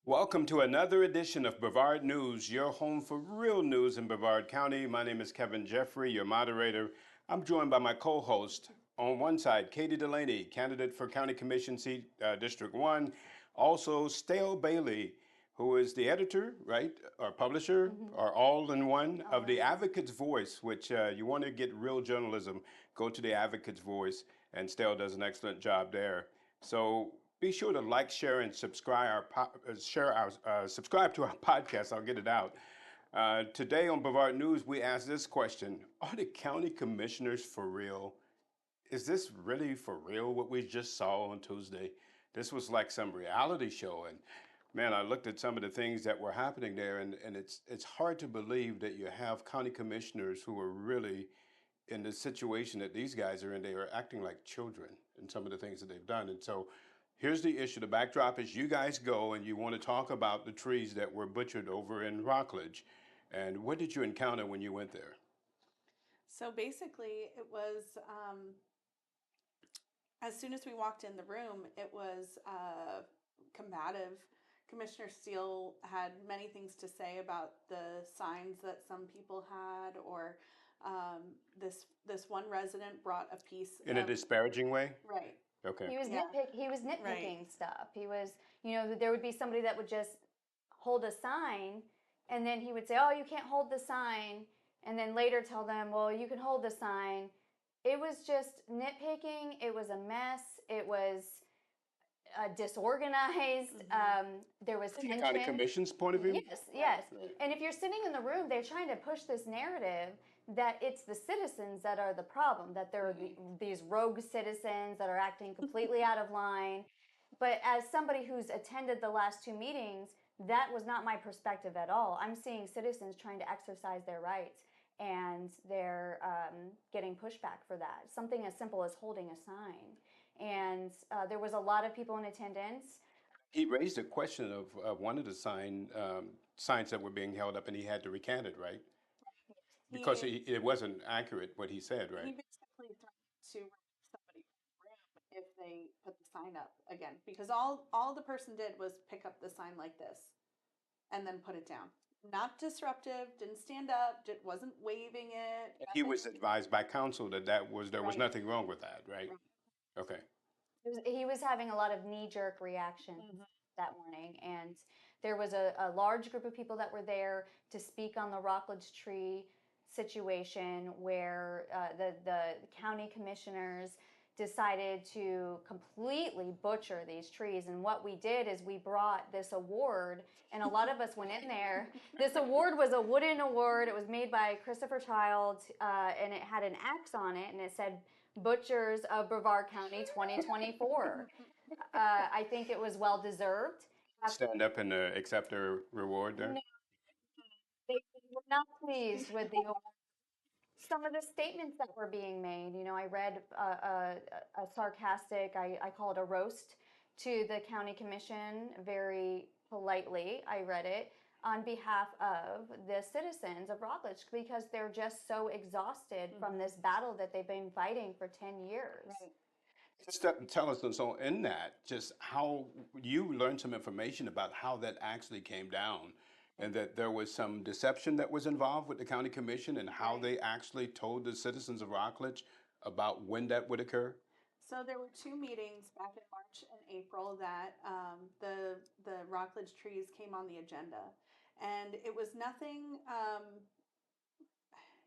Welcome to another edition of Brevard News, your home for real news in Brevard County. My name is Kevin Jeffrey, your moderator. I'm joined by my co-host. On one side, Katie Delaney, candidate for County Commission seat, District 1. Also, Stale Bailey, who is the editor, right, or publisher, or all in one of the Advocate's Voice, which you want to get real journalism, go to the Advocate's Voice, and Stale does an excellent job there. So be sure to like, share, and subscribe to our podcast. I'll get it out. Today on Brevard News, we ask this question: are the county commissioners for real? Is this really for real? What we just saw on Tuesday, this was like some reality show, and man, I looked at some of the things that were happening there, and it's hard to believe that you have county commissioners who are really in the situation that these guys are in. They are acting like children in some of the things that they've done. And so here's the issue. The backdrop is you guys go and you want to talk about the trees that were butchered over in Rockledge. And what did you encounter when you went there? So basically, it was as soon as we walked in the room, it was combative. Commissioner Steele had many things to say about the signs that some people had, or this one resident brought a piece In a of disparaging way? right. Okay. Yeah. He was Right. nitpicking stuff. He was, there would be somebody that would just hold a sign and then he would say, "Oh, you can't hold the sign." And then later tell them, "Well, you can hold the sign." It was just nitpicking. It was a mess. It was disorganized. There was From the tension. county commission's point of view? Yes, yes. And if you're sitting in the room, they're trying to push this narrative that it's the citizens that are the problem, that there are these rogue citizens that are acting completely out of line. But as somebody who's attended the last two meetings, that was not my perspective at all. I'm seeing citizens trying to exercise their rights, and they're getting pushback for that. Something as simple as holding a sign. And there was a lot of people in attendance. He raised a question of one of the signs that were being held up, and he had to recant it, right? Because it wasn't accurate what he said, He right? basically threatened to remove somebody from the room if they put the sign up again, because all the person did was pick up the sign like this and then put it down. Not disruptive, didn't stand up, wasn't waving it. He was advised by counsel that there was Right. nothing wrong with that, right? Right. Okay. He was having a lot of knee-jerk reactions that morning, and there was a large group of people that were there to speak on the Rockledge tree situation, where the county commissioners decided to completely butcher these trees. And what we did is we brought this award, and a lot of us went in there. This award was a wooden award. It was made by Christopher Child, and it had an axe on it, and it said Butchers of Brevard County 2024. I think it was well deserved. Stand up and accept their reward there? No, they were not pleased with the award. Some of the statements that were being made. I read a sarcastic, I call it a roast, to the county commission very politely. I read it on behalf of the citizens of Rockledge, because they're just so exhausted from this battle that they've been fighting for 10 years. Right. Just tell us, and so in that, just how you learned some information about how that actually came down, and that there was some deception that was involved with the county commission and how Right. they actually told the citizens of Rockledge about when that would occur? So there were two meetings back in March and April that the Rockledge trees came on the agenda, and it was nothing.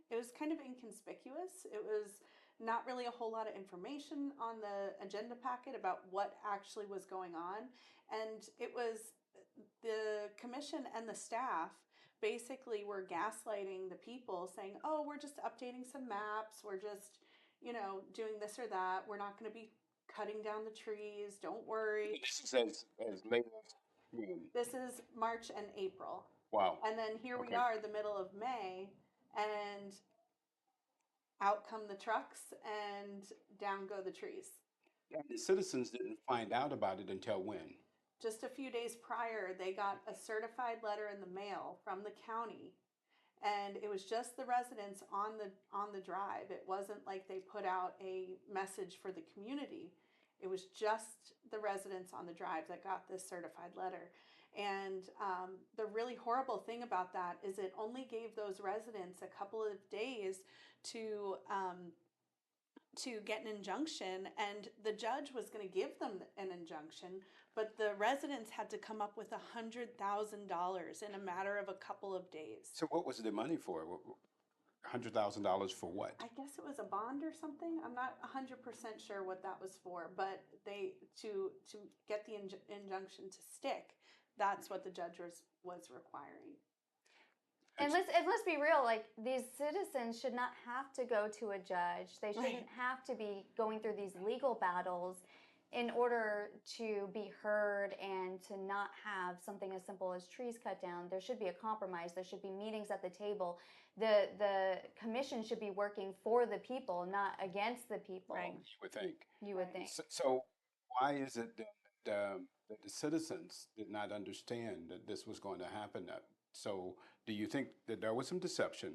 It was kind of inconspicuous. It was not really a whole lot of information on the agenda packet about what actually was going on, and it was the commission and the staff basically were gaslighting the people, saying, "Oh, we're just updating some maps. We're just, doing this or that. We're not going to be cutting down the trees. Don't worry." This is as late as when? This is March and April. Wow. And then here we Okay. are, the middle of May, and out come the trucks and down go the trees. And the citizens didn't find out about it until when? Just a few days prior, they got a certified letter in the mail from the county, and it was just the residents on the drive. It wasn't like they put out a message for the community. It was just the residents on the drive that got this certified letter. And the really horrible thing about that is it only gave those residents a couple of days to get an injunction, and the judge was going to give them an injunction, but the residents had to come up with $100,000 in a matter of a couple of days. So what was the money for? $100,000 for what? I guess it was a bond or something. I'm not 100% sure what that was for, but they to get the injunction to stick, that's what the judge was requiring. And let's be real, like these citizens should not have to go to a judge. They shouldn't have to be going through these legal battles in order to be heard and to not have something as simple as trees cut down. There should be a compromise. There should be meetings at the table. The commission should be working for the people, not against the people. Right. You would think. You would think. So why is it that the citizens did not understand that this was going to happen? So do you think that there was some deception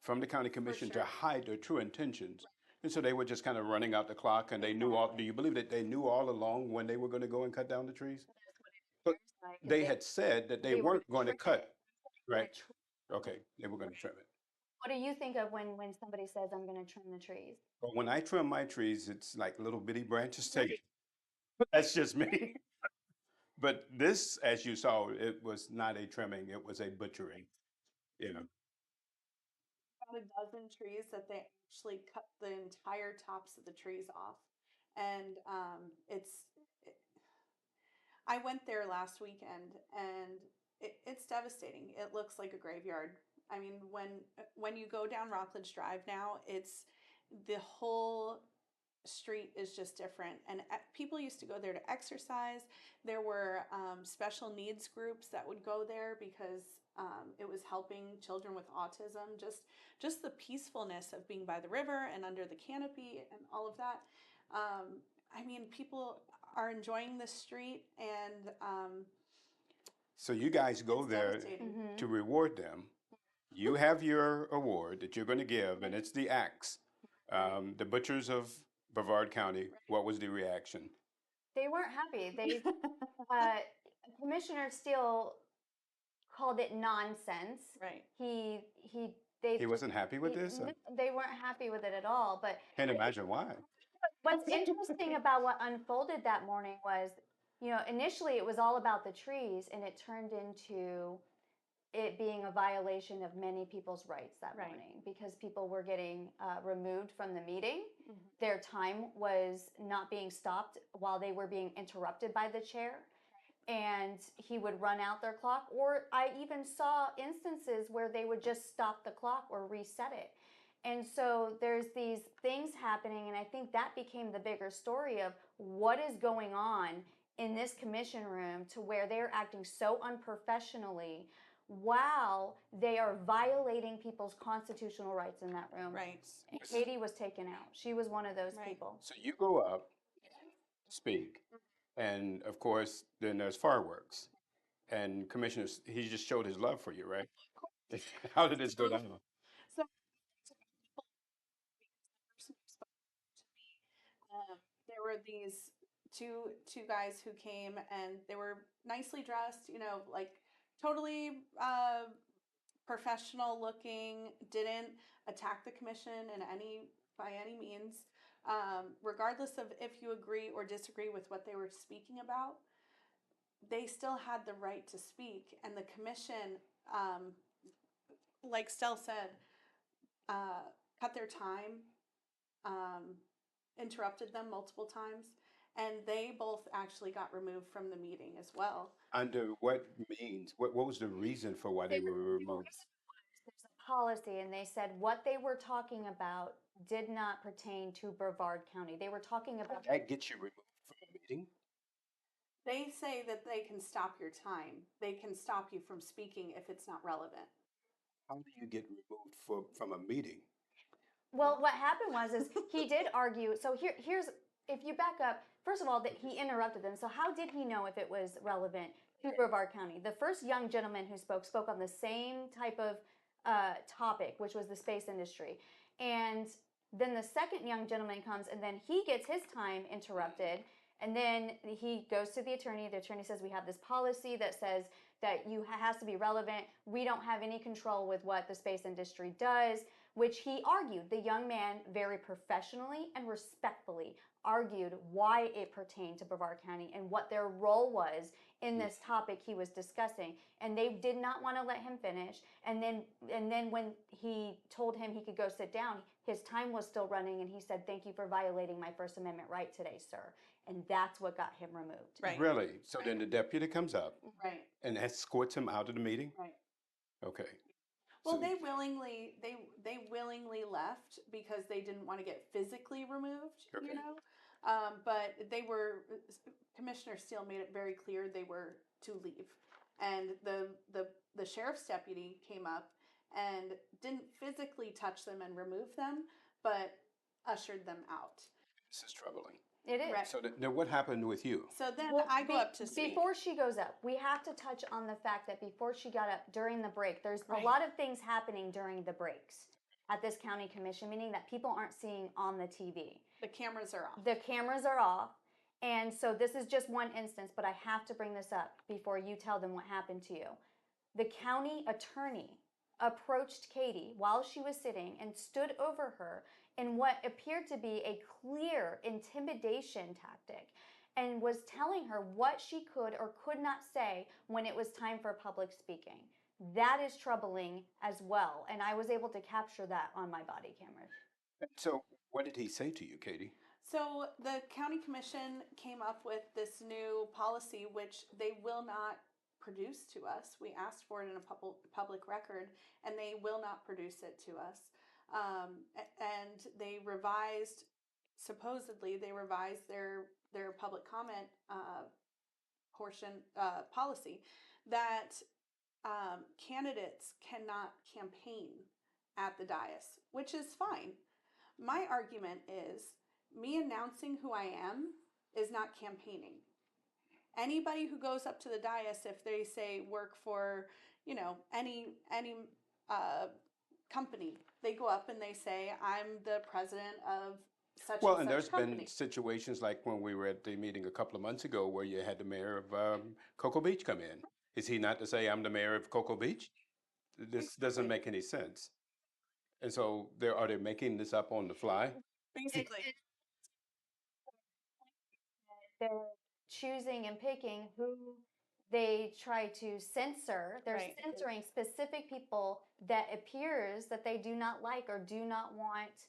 from the county commission to hide their true intentions? And so they were just kind of running out the clock, and they knew all. Do you believe that they knew all along when they were going to go and cut down the trees? But they had said that they weren't going to cut, right? Okay, they were going to trim it. What do you think of when somebody says, I'm going to trim the trees? But when I trim my trees, it's like little bitty branches taken. That's just me. But this, as you saw, it was not a trimming, it was a butchering. You know, About a dozen trees that they actually cut the entire tops of the trees off. And I went there last weekend, and it's devastating. It looks like a graveyard. I mean, when you go down Rockledge Drive now, it's the whole street is just different, and people used to go there to exercise. There were special needs groups that would go there because it was helping children with autism. Just the peacefulness of being by the river and under the canopy and all of that. I mean, people are enjoying the street, and so you guys go there to reward them. You have your award that you're going to give, and it's the axe. The butchers of Brevard County, what was the reaction? They weren't happy. Commissioner Steele called it nonsense. Right. He wasn't happy with this? They weren't happy with it at all. But Can't imagine why. what's interesting about what unfolded that morning was, initially it was all about the trees, and it turned into it being a violation of many people's rights that morning, because people were getting removed from the meeting. Their time was not being stopped while they were being interrupted by the chair, and he would run out their clock. Or I even saw instances where they would just stop the clock or reset it. And so there's these things happening, and I think that became the bigger story of what is going on in this commission room, to where they're acting so unprofessionally while they are violating people's constitutional rights in that room. Right. And Katie was taken out. She was one of those people. So you go up, speak, and of course, then there's fireworks. And Commissioner, he just showed his love for you, right? How did this go down? So there were these two guys who came, and they were nicely dressed, like totally professional looking, didn't attack the commission by any means, regardless of if you agree or disagree with what they were speaking about. They still had the right to speak, and the commission, like Stell said, cut their time, interrupted them multiple times, and they both actually got removed from the meeting as well. Under what means? What was the reason for why they were removed? There's a policy, and they said what they were talking about did not pertain to Brevard County. They were talking about... That gets you removed from the meeting? They say that they can stop your time. They can stop you from speaking if it's not relevant. How do you get removed from a meeting? Well, what happened was he did argue. So here's, if you back up, first of all, that he interrupted them. So how did he know if it was relevant to Brevard County? The first young gentleman who spoke on the same type of topic, which was the space industry. And then the second young gentleman comes, and then he gets his time interrupted. And then he goes to the attorney. The attorney says, we have this policy that says that has to be relevant. We don't have any control with what the space industry does, which he argued. The young man very professionally and respectfully argued why it pertained to Brevard County and what their role was in this topic he was discussing. And they did not want to let him finish. And then when he told him he could go sit down, his time was still running, and he said, "Thank you for violating my First Amendment right today, sir." And that's what got him removed. Right. Really? So then the deputy comes up Right. and escorts him out of the meeting? Right. Okay. Well, So- they willingly left because they didn't want to get physically removed, Okay. you know. But Commissioner Steele made it very clear they were to leave, and the sheriff's deputy came up and didn't physically touch them and remove them, but ushered them out. This is troubling. It is. Right. So then what happened with you? So then Well, I go up to speak. Before she goes up, we have to touch on the fact that before she got up during the break, there's Right. a lot of things happening during the breaks at this county commission, meaning that people aren't seeing on the TV. The cameras are off. The cameras are off. And so this is just one instance, but I have to bring this up before you tell them what happened to you. The county attorney approached Katie while she was sitting and stood over her in what appeared to be a clear intimidation tactic and was telling her what she could or could not say when it was time for public speaking. That is troubling as well, and I was able to capture that on my body cameras. So what did he say to you, Katie? So the county commission came up with this new policy, which they will not produce to us. We asked for it in a public record, and they will not produce it to us. And they supposedly revised their public comment portion policy that candidates cannot campaign at the dais, which is fine. My argument is me announcing who I am is not campaigning. Anybody who goes up to the dais, if they say work for, any company, they go up and they say, I'm the president of such Well, and and such there's company. been situations like when we were at the meeting a couple of months ago where you had the mayor of Cocoa Beach come in. Is he not to say, I'm the mayor of Cocoa Beach? This doesn't make any sense. And so are they making this up on the fly? Basically. They're choosing and picking who they try to censor. They're Right. censoring specific people that appears that they do not like or do not want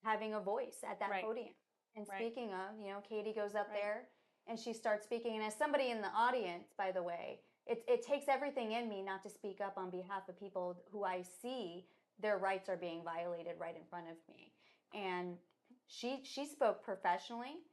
having a voice at that Right. podium. And Right. speaking of, Katie goes up Right. there and she starts speaking. And as somebody in the audience, by the way, it takes everything in me not to speak up on behalf of people who I see their rights are being violated right in front of me. And she spoke professionally.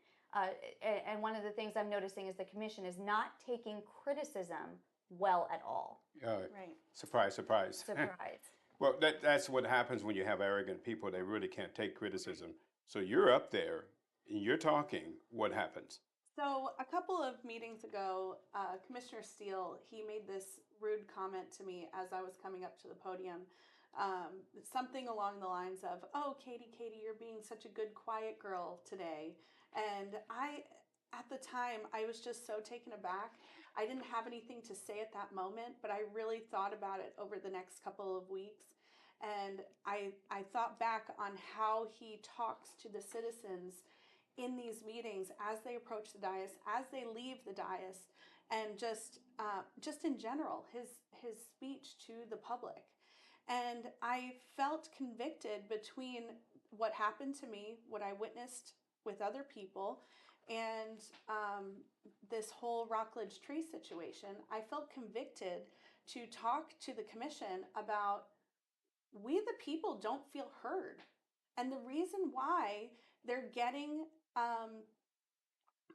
And one of the things I'm noticing is the commission is not taking criticism well at all. Right. Surprise, surprise. Surprise. Well, that's what happens when you have arrogant people. They really can't take criticism. So you're up there and you're talking. What happens? So a couple of meetings ago, Commissioner Steele, he made this rude comment to me as I was coming up to the podium. Something along the lines of, "Oh, Katie, you're being such a good, quiet girl today." And at the time, I was just so taken aback. I didn't have anything to say at that moment, but I really thought about it over the next couple of weeks. And I thought back on how he talks to the citizens in these meetings as they approach the dais, as they leave the dais, and just in general, his speech to the public. And I felt convicted between what happened to me, what I witnessed with other people, and this whole Rockledge tree situation. I felt convicted to talk to the commission about we the people don't feel heard. And the reason why they're getting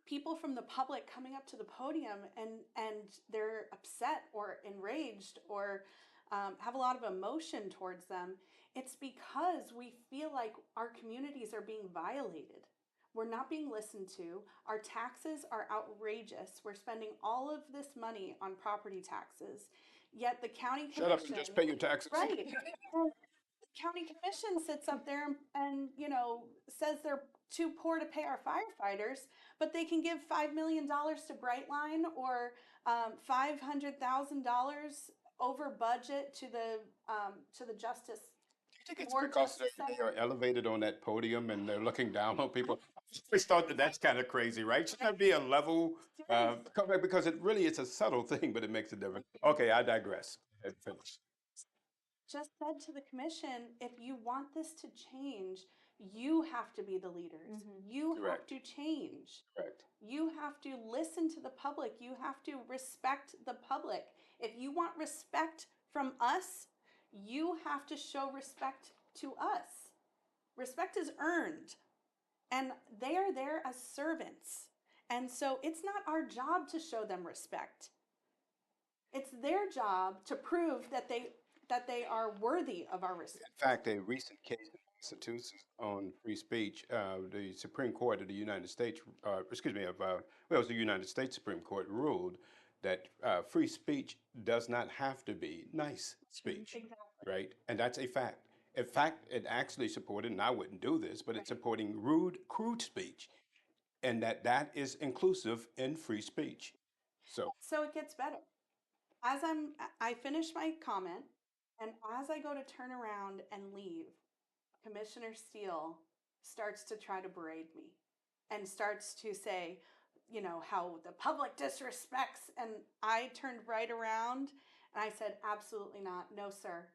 people from the public coming up to the podium and they're upset or enraged or have a lot of emotion towards them, it's because we feel like our communities are being violated. We're not being listened to. Our taxes are outrageous. We're spending all of this money on property taxes, yet the county commission... Shut up and just pay your taxes. Right. county commission sits up there and says they're too poor to pay our firefighters, but they can give $5 million to Brightline or $500,000 over budget to the justice. Do you think it's More because justice they are elevated on that podium and they're looking down on people? I always thought that that's kind of crazy, right? Should that be a level? Because it really is a subtle thing, but it makes a difference. Okay, I digress. Finish. Just said to the commission, if you want this to change, you have to be the leaders. You have Correct. to change. Correct. You have to listen to the public. You have to respect the public. If you want respect from us, you have to show respect to us. Respect is earned, and they are there as servants. And so it's not our job to show them respect. It's their job to prove that they are worthy of our respect. In fact, a recent case in Massachusetts on free speech, the Supreme Court of the United States, it was the United States Supreme Court ruled that free speech does not have to be nice speech, Exactly. right? And that's a fact. In fact, it actually supported, and I wouldn't do this, but it's supporting rude, crude speech, and that is inclusive in free speech. So So it gets better. I finish my comment, and as I go to turn around and leave, Commissioner Steele starts to try to berate me and starts to say, how the public disrespects. And I turned right around and I said, absolutely not. No, sir.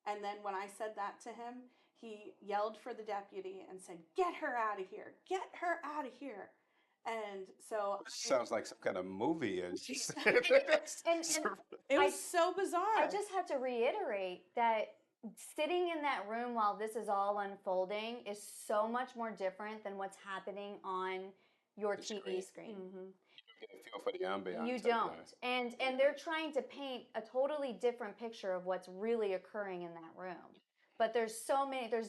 And then when I said that to him, he yelled for the deputy and said, get her out of here. Get her out of here. And so it sounds like some kind of movie. And And it was so bizarre. I just have to reiterate that sitting in that room while this is all unfolding is so much more different than what's happening on your TV screen. You get a feel for the ambiance. You don't. And they're trying to paint a totally different picture of what's really occurring in that room. But there's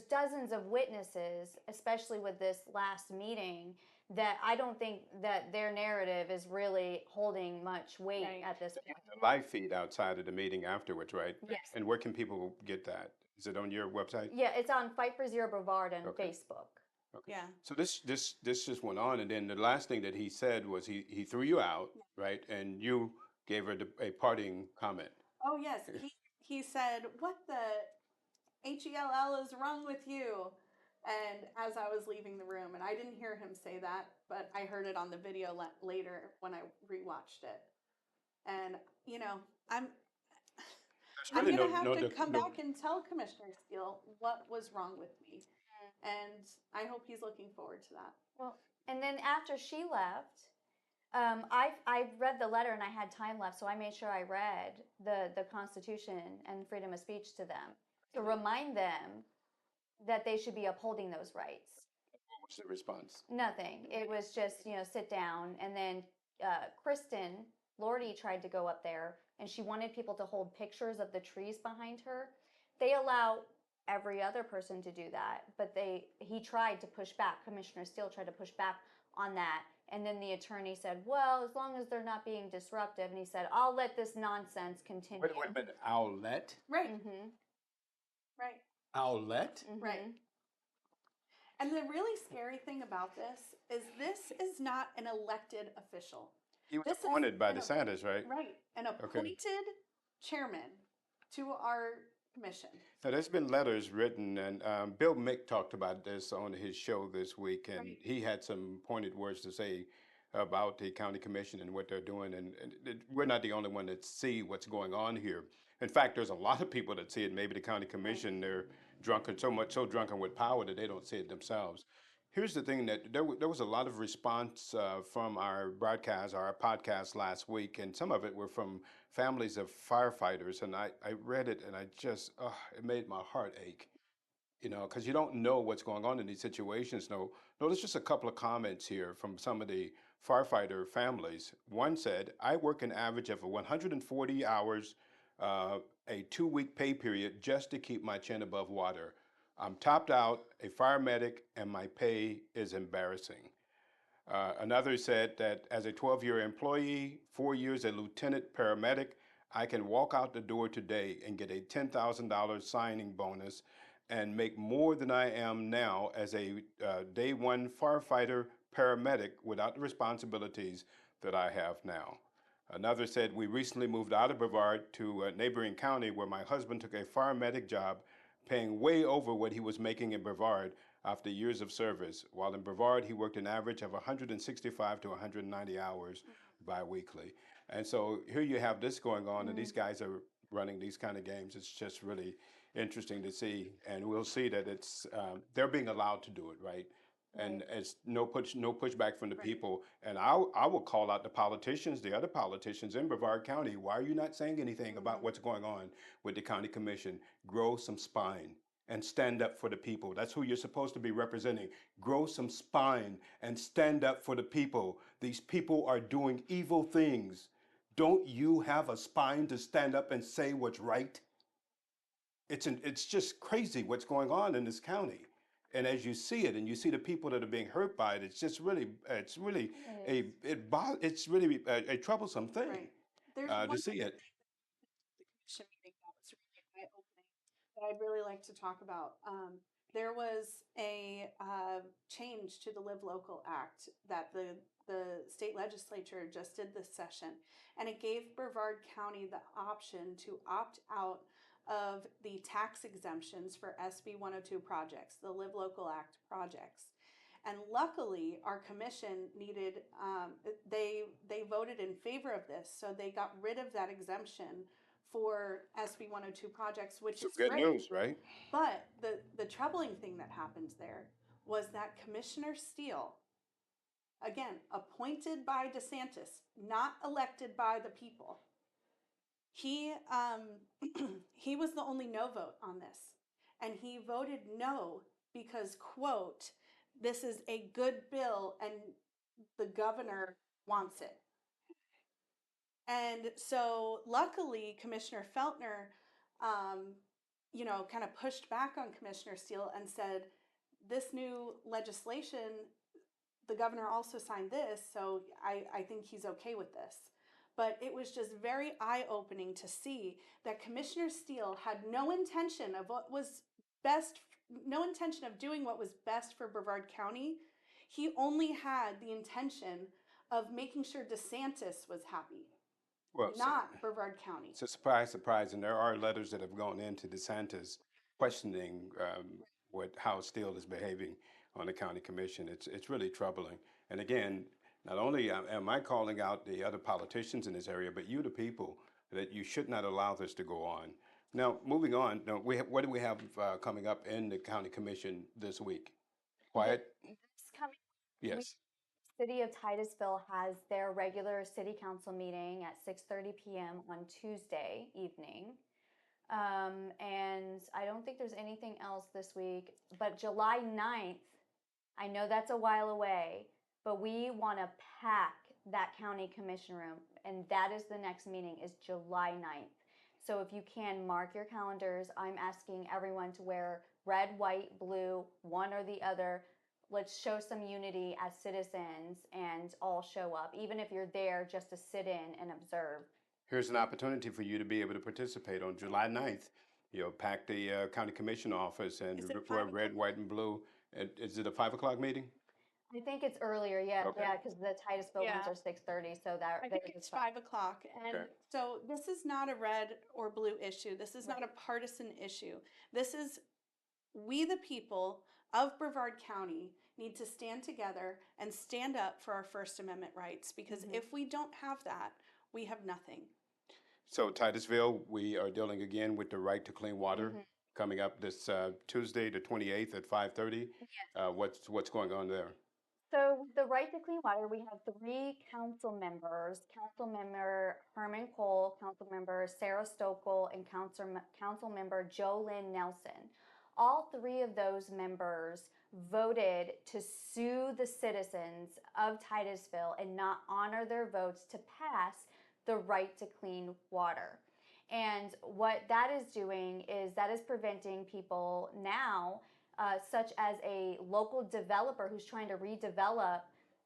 dozens of witnesses, especially with this last meeting, that I don't think that their narrative is really holding much weight at this point. The live feed outside of the meeting afterwards, right? Yes. And where can people get that? Is it on your website? Yeah, it's on Fight for Zero Brevard on Facebook. Okay. Yeah. So this just went on, and then the last thing that he said was he threw you out, right? And you gave her a parting comment. Oh yes, he said, "What the HELL is wrong with you?" And as I was leaving the room, and I didn't hear him say that, but I heard it on the video later when I rewatched it. And I'm Really gonna have to come back and tell Commissioner Steele what was wrong with me, and I hope he's looking forward to that. Well, and then after she left, I read the letter and I had time left, so I made sure I read the Constitution and freedom of speech to them to remind them that they should be upholding those rights. What was the response? Nothing. It was just, sit down. And then Kristen Lordy tried to go up there and she wanted people to hold pictures of the trees behind her. They allow every other person to do that, but he tried to push back. Commissioner Steele tried to push back on that. And then the attorney said, well, as long as they're not being disruptive. And he said, I'll let this nonsense continue. Wait a minute. I'll let? Right. Right. I'll let? Right. And the really scary thing about this is not an elected official. He was appointed by DeSantis, right? Right. An appointed chairman to our commission. Now, there's been letters written, and Bill Mick talked about this on his show this week, and he had some pointed words to say about the county commission and what they're doing. And we're not the only one that see what's going on here. In fact, there's a lot of people that see it. Maybe the county commission, they're drunken, so drunken with power that they don't see it themselves. Here's the thing, that there was a lot of response from our podcast last week, and some of it were from families of firefighters, and I read it, and I just, it made my heart ache, because you don't know what's going on in these situations. Notice just a couple of comments here from some of the firefighter families. One said, I work an average of 140 hours, a 2-week pay period just to keep my chin above water. I'm topped out, a fire medic, and my pay is embarrassing. Another said that as a 12-year employee, 4 years a lieutenant paramedic, I can walk out the door today and get a $10,000 signing bonus and make more than I am now as a day one firefighter paramedic without the responsibilities that I have now. Another said, we recently moved out of Brevard to a neighboring county where my husband took a paramedic job, paying way over what he was making in Brevard after years of service. While in Brevard, he worked an average of 165 to 190 hours biweekly. And so here you have this going on, and these guys are running these kind of games. It's just really interesting to see, and we'll see that it's they're being allowed to do it, right? And it's no pushback from the people. And I will call out the politicians, the other politicians in Brevard County. Why are you not saying anything about what's going on with the county commission? Grow some spine and stand up for the people. That's who you're supposed to be representing. Grow some spine and stand up for the people. These people are doing evil things. Don't you have a spine to stand up and say what's right? It's just crazy what's going on in this county. And as you see it, and you see the people that are being hurt by it, it's just really, it's really a troublesome thing Right. There's to one see it. commission meeting that was really eye-opening that I'd really like to talk about. There was a change to the Live Local Act that the state legislature just did this session, and it gave Brevard County the option to opt out of the tax exemptions for SB 102 projects, the Live Local Act projects. And luckily, our commission needed, they voted in favor of this, so they got rid of that exemption for SB 102 projects, which Some is good great. news, right? But the troubling thing that happened there was that Commissioner Steele, again, appointed by DeSantis, not elected by the people, he he was the only no vote on this, and he voted no because, quote, this is a good bill and the governor wants it. And so luckily Commissioner Feltner kind of pushed back on Commissioner Steele and said, this new legislation, the governor also signed this, so I think he's okay with this. But it was just very eye-opening to see that Commissioner Steele had no intention of what was best, no intention of doing what was best for Brevard County. He only had the intention of making sure DeSantis was happy, Well, not Brevard County. it's a surprise, surprise, and there are letters that have gone into DeSantis questioning how Steele is behaving on the county commission. It's really troubling. And again, not only am I calling out the other politicians in this area, but you, the people, that you should not allow this to go on. Now, moving on, now what do we have coming up in the county commission this week? Quiet? This coming Yes. City of Titusville has their regular city council meeting at 6:30 p.m. on Tuesday evening. And I don't think there's anything else this week, but July 9th, I know that's a while away, but we want to pack that county commission room, and that is the next meeting is July 9th. So if you can mark your calendars, I'm asking everyone to wear red, white, blue, one or the other. Let's show some unity as citizens and all show up, even if you're there just to sit in and observe. Here's an opportunity for you to be able to participate on July 9th. Pack the county commission office and Is it wear 5 red, o'clock? white, and blue. Is it a 5 o'clock meeting? I think it's earlier, yeah, Okay. yeah, because the Titusville ones Yeah. are 6:30, so that I there think is it's a 5 o'clock. And Okay. so this is not a red or blue issue. This is not a partisan issue. This is we, the people of Brevard County, need to stand together and stand up for our First Amendment rights, because if we don't have that, we have nothing. So Titusville, we are dealing again with the right to clean water coming up this Tuesday, the 28th at 5:30. What's going on there? So with the right to clean water, we have 3 council members, Council Member Herman Cole, Council Member Sarah Stokel, and Council Member Joe Lynn Nelson. All 3 of those members voted to sue the citizens of Titusville and not honor their votes to pass the right to clean water. And what that is doing is that is preventing people now, such as a local developer who's trying to redevelop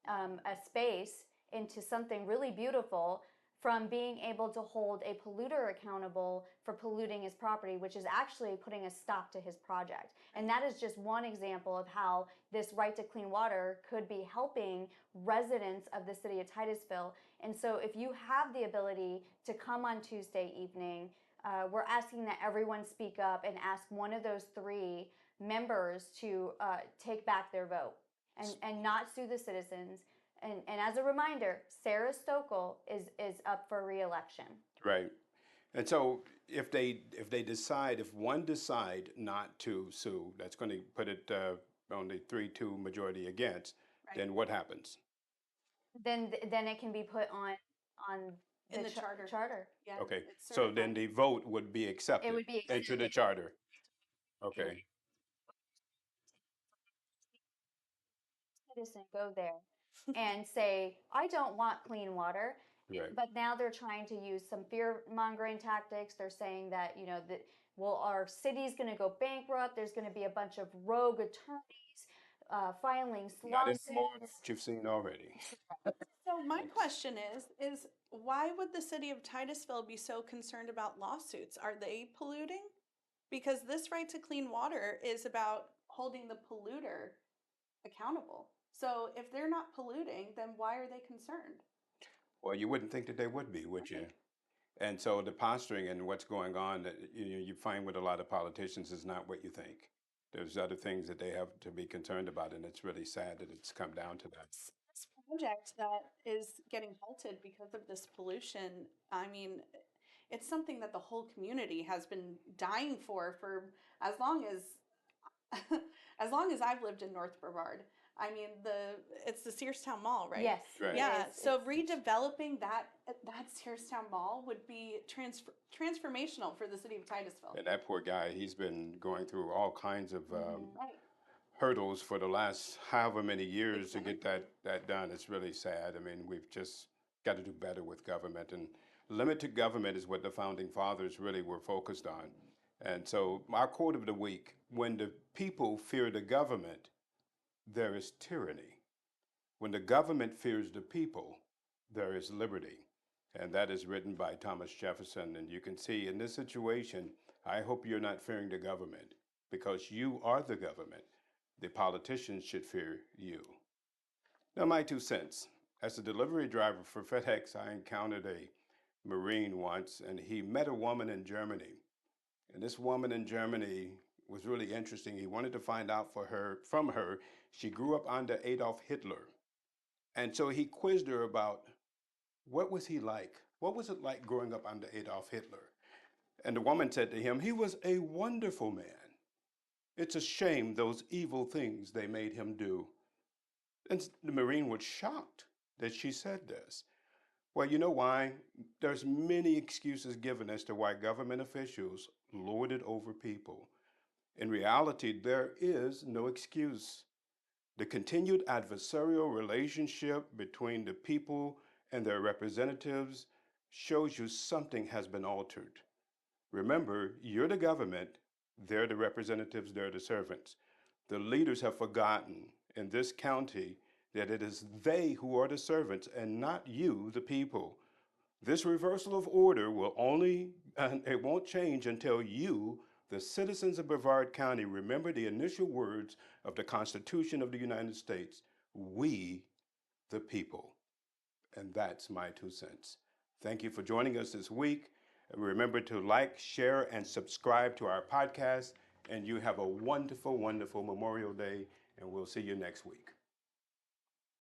a space into something really beautiful, from being able to hold a polluter accountable for polluting his property, which is actually putting a stop to his project. And that is just one example of how this right to clean water could be helping residents of the city of Titusville. And so if you have the ability to come on Tuesday evening, we're asking that everyone speak up and ask one of those three members to take back their vote and not sue the citizens. And as a reminder, Sarah Stokel is up for re-election. Right. And so if one decide not to sue, that's going to put it on the 3-2 majority against, Right. then what happens? Then it can be put on In the charter. charter. Yeah. Okay, it's so then certified. the vote would be accepted It would be into the accepted. charter. Okay, Citizen go there and say, I don't want clean water. right. But now they're trying to use some fear mongering tactics. They're saying that, that, well, our city's going to go bankrupt. There's going to be a bunch of rogue attorneys filing Not anymore than lawsuits. what you've seen already. So my question is why would the city of Titusville be so concerned about lawsuits? Are they polluting? Because this right to clean water is about holding the polluter accountable. So if they're not polluting, then why are they concerned? Well, you wouldn't think that they would be, would you? And so the posturing and what's going on that you find with a lot of politicians is not what you think. There's other things that they have to be concerned about, and it's really sad that it's come down to that. This project that is getting halted because of this pollution, I mean, it's something that the whole community has been dying for as long as as long as I've lived in North Brevard. I mean, it's the Searstown Mall, right? Yes. Right. Yeah. It is. So redeveloping that Searstown Mall would be transformational for the city of Titusville. And that poor guy, he's been going through all kinds of Right. hurdles for the last however many years to get that done. It's really sad. I mean, we've just got to do better with government, and limited government is what the founding fathers really were focused on. And so our quote of the week: when the people fear the government, there is tyranny. When the government fears the people, there is liberty. And that is written by Thomas Jefferson. And you can see in this situation, I hope you're not fearing the government, because you are the government. The politicians should fear you. Now, my 2 cents. As a delivery driver for FedEx, I encountered a Marine once, and he met a woman in Germany. And this woman in Germany was really interesting. He wanted to find out from her. She grew up under Adolf Hitler. And so he quizzed her about what was he like? What was it like growing up under Adolf Hitler? And the woman said to him, he was a wonderful man. It's a shame those evil things they made him do. And the Marine was shocked that she said this. Well, you know why? There's many excuses given as to why government officials lord it over people. In reality, there is no excuse. The continued adversarial relationship between the people and their representatives shows you something has been altered. Remember, you're the government, they're the representatives, they're the servants. The leaders have forgotten in this county that it is they who are the servants and not you, the people. This reversal of order it won't change until you, the citizens of Brevard County, remember the initial words of the Constitution of the United States: we, the people. And that's my 2 cents. Thank you for joining us this week. And remember to like, share, and subscribe to our podcast. And you have a wonderful, wonderful Memorial Day, and we'll see you next week.